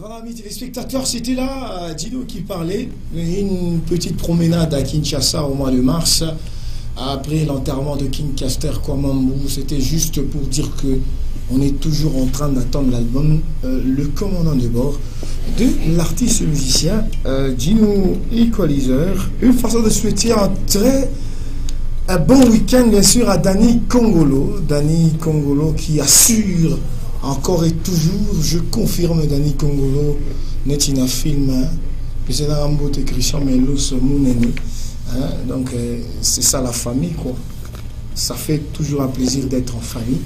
Voilà, amis téléspectateurs, c'était là Dino qui parlait. Une petite promenade à Kinshasa au mois de mars, après l'enterrement de King Caster Kwamambu. C'était juste pour dire que on est toujours en train d'attendre l'album Le Commandant de bord de l'artiste musicien Dino Equalizer. Une façon de souhaiter un bon week-end bien sûr à Danny Congolo. Danny Congolo qui assure encore et toujours, je confirme, Danny Congolo n'est un film, c'est un beau Christian Melos Mounene. Donc c'est ça la famille, quoi. Ça fait toujours un plaisir d'être en famille.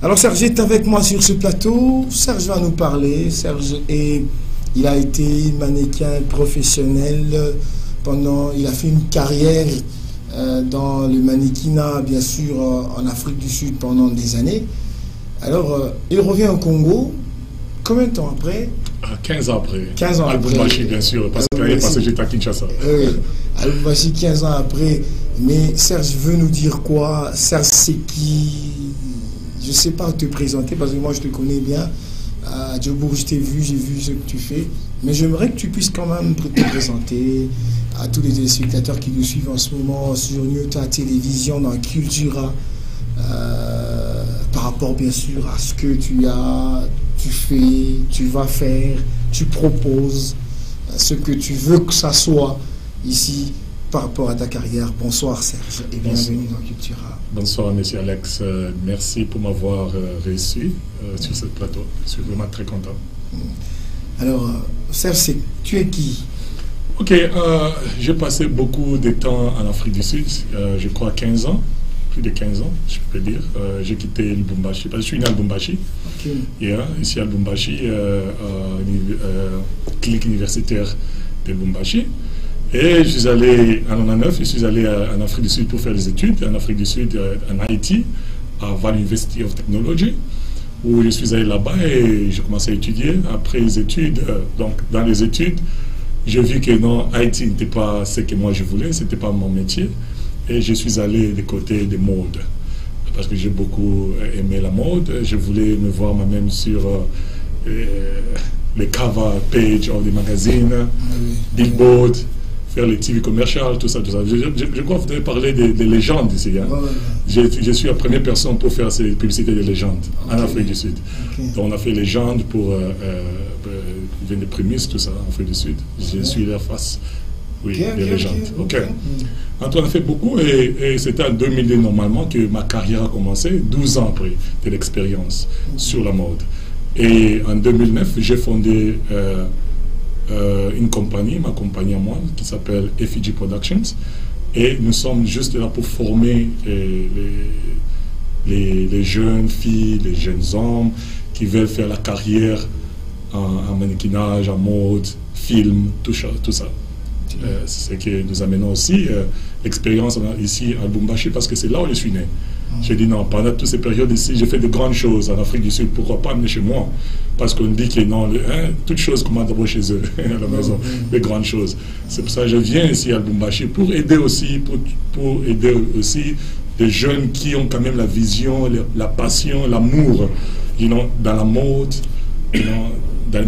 Alors Serge est avec moi sur ce plateau. Serge va nous parler. Serge il a été mannequin professionnel il a fait une carrière dans le mannequinat, bien sûr, en Afrique du Sud pendant des années. Alors, il revient au Congo, combien de temps après? 15 ans après. 15 ans après. Lubumbashi, bien sûr, parce que j'étais à Kinshasa. Oui, à Lubumbashi, 15 ans après. Mais Serge veut nous dire quoi? Serge, c'est qui? Je ne sais pas te présenter, parce que moi, je te connais bien. À Djobourg, je t'ai vu, j'ai vu ce que tu fais. Mais j'aimerais que tu puisses quand même te présenter à tous les téléspectateurs qui nous suivent en ce moment sur Nyota Télévision, dans Cultura. Par rapport bien sûr à ce que tu fais, tu vas faire, tu proposes, ce que tu veux que ça soit ici par rapport à ta carrière. Bonsoir Serge et bienvenue dans Cultura. Bonsoir monsieur Alex, merci pour m'avoir reçu sur ce plateau, je suis vraiment très content. Alors Serge, tu es qui? Ok, j'ai passé beaucoup de temps en Afrique du Sud, je crois 15 ans. Plus de 15 ans, je peux dire. J'ai quitté Lubumbashi, parce que je suis né à Lubumbashi. Okay. Ici à Lubumbashi, clinique universitaire de Lubumbashi. Et je suis allé en 1999, je suis allé en Afrique du Sud pour faire des études. En Afrique du Sud, en Haïti, à Val University of Technology, où je suis allé là-bas et j'ai commencé à étudier. Après les études, donc dans les études, j'ai vu que non, Haïti n'était pas ce que moi je voulais, ce n'était pas mon métier. Et je suis allé des côtés des modes, parce que j'ai beaucoup aimé la mode. Je voulais me voir moi-même sur les cover page des magazines, Billboard, faire les TV commerciales, tout ça, tout ça. Je crois que vous devez parler des légendes ici. Hein. Je suis la première personne pour faire ces publicités de légendes en Afrique du Sud. Donc on a fait légendes pour des prémices, tout ça, en Afrique du Sud. Je suis leur face. Oui, des légendes. Ok. On a fait beaucoup et c'était en 2002 normalement que ma carrière a commencé, 12 ans après de l'expérience sur la mode. Et en 2009, j'ai fondé une compagnie, ma compagnie à moi, qui s'appelle FEG Productions. Et nous sommes juste là pour former les jeunes filles, les jeunes hommes qui veulent faire la carrière en mannequinage, en mode, film, tout ça. C'est ce que nous amenons aussi l'expérience ici à Lubumbashi, parce que c'est là où je suis né. J'ai dit non, pendant toutes ces périodes ici, j'ai fait de grandes choses en Afrique du Sud, pourquoi pas amener chez moi? Parce qu'on dit que non, toutes choses commencent d'abord chez eux, à la maison, de grandes choses. C'est pour ça que je viens ici à Lubumbashi pour aider aussi, pour aider aussi des jeunes qui ont quand même la vision, la passion, l'amour, dans la mode, dans le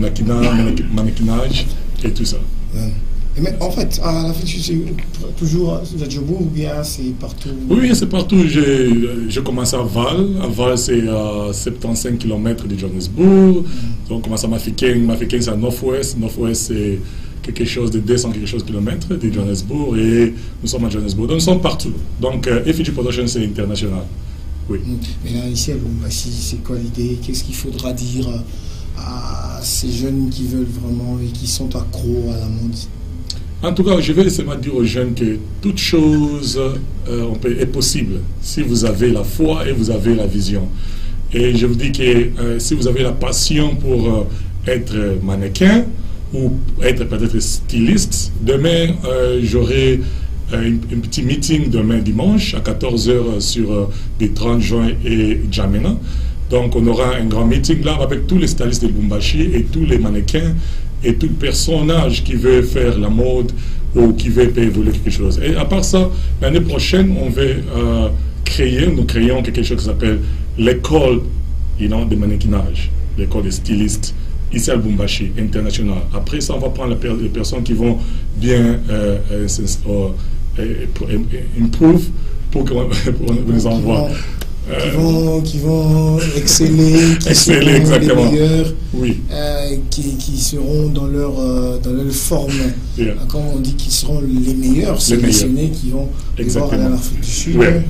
mannequinage et tout ça. Mais en fait, à l'Afrique du Sud, c'est toujours à Djobourg ou bien c'est partout? Oui, c'est partout. J'ai commencé à Val. À Val, c'est à 75 km de Johannesburg. Donc, on commence à Mafeking. Mafeking, c'est à Northwest. Northwest, c'est quelque chose de 200 km de Johannesburg. Et nous sommes à Johannesburg. Donc, nous sommes partout. Donc, FEG Production, c'est international. Oui. Mais là, ici à Lubumbashi, c'est quoi l'idée? Qu'est-ce qu'il faudra dire à ces jeunes qui veulent vraiment et qui sont accros à la mode? En tout cas, je vais seulement dire aux jeunes que toute chose est possible si vous avez la foi et vous avez la vision. Et je vous dis que si vous avez la passion pour être mannequin ou être peut-être styliste, demain j'aurai un petit meeting demain dimanche à 14 h sur les 30 juin et Djamena. Donc on aura un grand meeting là avec tous les stylistes de Lubumbashi et tous les mannequins et tout personnage qui veut faire la mode ou qui veut évoluer quelque chose. Et à part ça, l'année prochaine, on va nous créons quelque chose qui s'appelle l'école de mannequinage, l'école des stylistes ici à Lubumbashi, international. Après ça, on va prendre les personnes qui vont bien improve pour qu'on les envoie. Qui vont exceller, qui seront exactement. les meilleurs, oui. Qui seront dans leur forme, Yeah. comme on dit, qui seront les meilleurs sélectionnés, qui vont voir aller en Afrique du Sud. Ouais.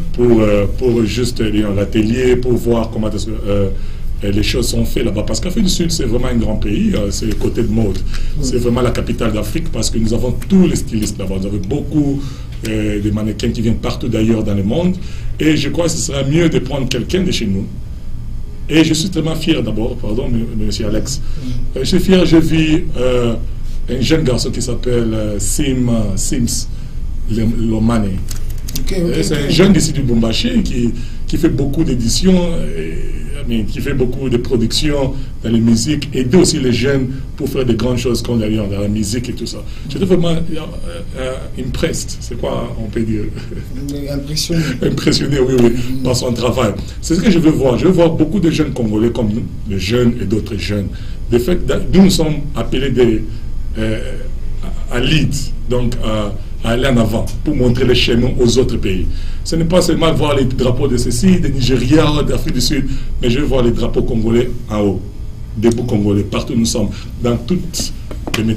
Pour juste l'atelier, pour voir comment les choses sont faites là-bas. Parce qu'Afrique du Sud, c'est vraiment un grand pays, c'est le côté de mode. C'est vraiment la capitale d'Afrique parce que nous avons tous les stylistes là-bas. Nous avons beaucoup de mannequins qui viennent partout d'ailleurs dans le monde. Et je crois que ce serait mieux de prendre quelqu'un de chez nous. Et je suis tellement fier d'abord, pardon, monsieur Alex. Je suis fier, je vis un jeune garçon qui s'appelle Sims Lomane. C'est un jeune d'ici du Lubumbashi qui fait beaucoup d'éditions, qui fait beaucoup de productions dans les musiques, aider aussi les jeunes pour faire de grandes choses comme dans la musique et tout ça. J'étais vraiment impressed, c'est quoi on peut dire? Impressionné. Impressionné, oui, par son travail. C'est ce que je veux voir. Je veux voir beaucoup de jeunes Congolais comme nous, les jeunes et d'autres jeunes. De fait, nous sommes appelés à lead, donc à aller en avant pour montrer le chemin aux autres pays. Ce n'est pas seulement voir les drapeaux de ceci, de Nigeria, d'Afrique du Sud, mais je veux voir les drapeaux congolais en haut, debout congolais, partout où nous sommes, dans tous les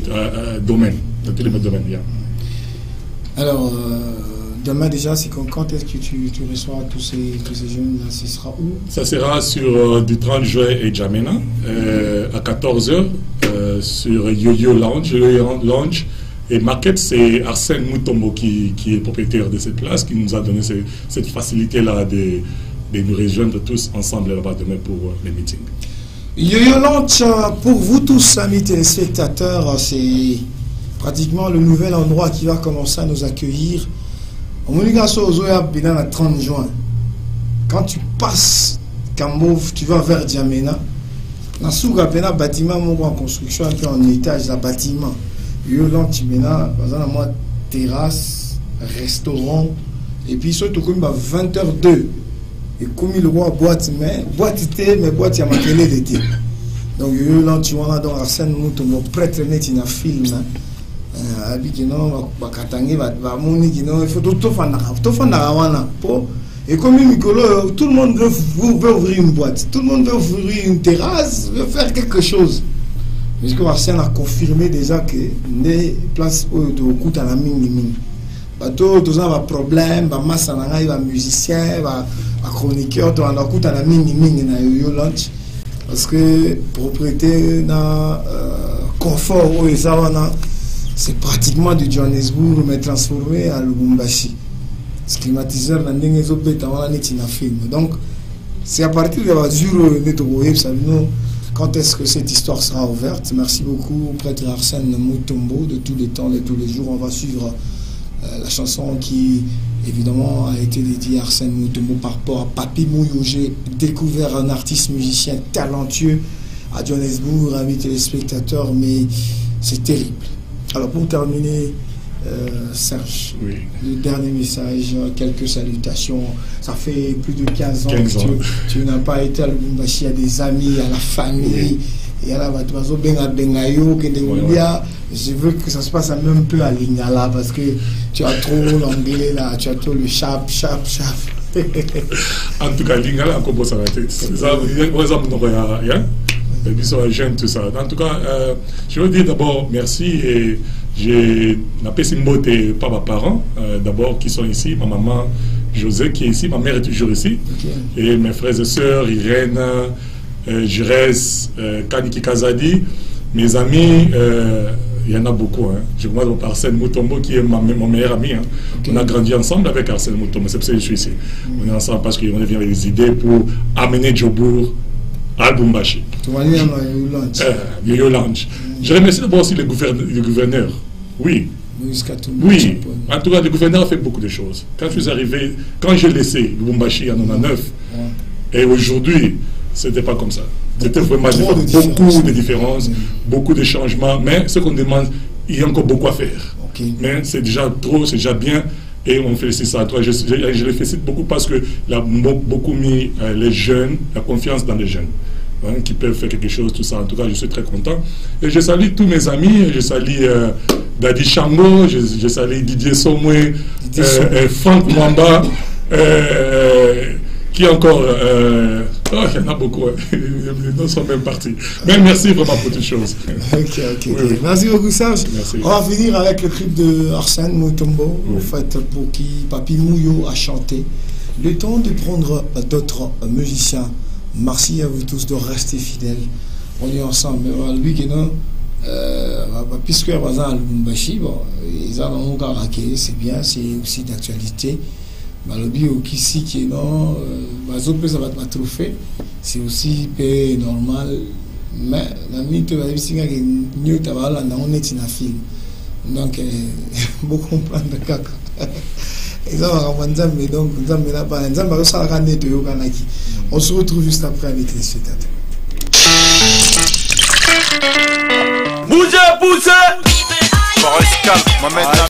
domaines. Dans tous les domaines. Yeah. Alors, demain déjà, c'est quand est-ce que tu reçois tous ces jeunes-là? Ce sera où? Ça sera sur du 30 juin et Jamena, à 14h, sur Yo-Yo Lounge. Et Market, c'est Arsène Mutombo qui est propriétaire de cette place, qui nous a donné cette facilité-là de nous rejoindre tous ensemble là-bas demain pour les meetings. Yo-Yo Lounge, pour vous tous, amis téléspectateurs, c'est pratiquement le nouvel endroit qui va commencer à nous accueillir. Au le 30 juin, quand tu passes Kambov, tu vas vers Djamena. Dans le bâtiment en construction, en étage, le bâtiment. Yo Lounge, terrasse, restaurant, et puis surtout comme 20h02. Et comme il voit boîte, mais boîte y a maquillé d'été. Donc Yo Lounge, tu vois donc Arsène Mutombo prêtre net in a film. Il faut tout faire. Et comme tout le monde veut ouvrir une boîte, tout le monde veut ouvrir une terrasse, veut faire quelque chose. Parce que Arsène a confirmé déjà que les places de coûtent à la mine. Tous un problème, masse à musicien, chroniqueur, tout a coûté à la mine na Yo Lounge. Parce que propriété na confort au Ezawana, c'est pratiquement de Johannesburg mais transformé à Lubumbashi. Ce climatiseur n'a pas été film. Donc c'est à partir de la jour quand est-ce que cette histoire sera ouverte. Merci beaucoup prêtre Arsène Mutombo de tous les temps, de tous les jours. On va suivre la chanson qui évidemment a été dédiée à Arsène Mutombo par rapport à Papi Mouyo. J'ai découvert un artiste musicien talentueux à Johannesburg, amis téléspectateurs, mais c'est terrible. Alors pour terminer, Serge, oui. Le dernier message, quelques salutations. Ça fait plus de 15 ans que tu n'as pas été à Lubumbashi, à des amis, à la famille. Et à la je veux que ça se passe un peu à Lingala parce que tu as trop l'anglais là, tu as trop le chap. En tout cas, Lingala, on commence à la tête. C'est ça, par exemple, ils sont jeunes, tout ça. En tout cas, je veux dire d'abord merci et j'ai appelé Simbote par mes parents, d'abord qui sont ici, ma maman José qui est ici, ma mère est toujours ici, et mes frères et sœurs, Irène, Jires, Kaniki Kazadi, mes amis, il y en a beaucoup. Je commence par Arsène Mutombo qui est mon meilleur ami. On a grandi ensemble avec Arsène Mutombo, c'est pour ça que je suis ici. On est ensemble parce qu'on vient avec des idées pour amener Djobour à Lubumbashi. Yo Lounge. Je remercie d'abord aussi le gouverneur. Oui. Oui. En tout cas, le gouverneur a fait beaucoup de choses. Quand je suis arrivé, quand j'ai laissé Lubumbashi en 99, et aujourd'hui, c'était pas comme ça. C'était vraiment beaucoup de différences, beaucoup de changements. Mais ce qu'on demande, il y a encore beaucoup à faire. Mais c'est déjà trop, c'est déjà bien. Et on félicite ça à toi. Je les félicite beaucoup parce qu'il a beaucoup mis les jeunes, la confiance dans les jeunes. hein, qui peuvent faire quelque chose, tout ça. En tout cas, je suis très content. Et je salue tous mes amis, je salue Dadi Chango, je salue Didier Somwe, Franck Mwamba, qui encore... il y en a beaucoup, hein. Les noms sont même partis. Mais merci vraiment pour toutes choses. Ok. Oui. Merci beaucoup, Serge. Merci. On va finir avec le clip de Arsène Mutombo, en fait, pour qui Papi Mouyo a chanté. Le temps de prendre d'autres musiciens. Merci à vous tous de rester fidèles. On est ensemble. Lui qui non, puisque par exemple, Lubumbashi, bon, ils ont un c'est bien, c'est aussi d'actualité. Malobi au Kissi qui est non, ça va être trophée, c'est aussi normal, mais la minute va dire que nous on est une film, donc beaucoup comprendre caca. Ils ont un mais donc on se retrouve juste après avec les spectateurs. Bougez, Boris Cal,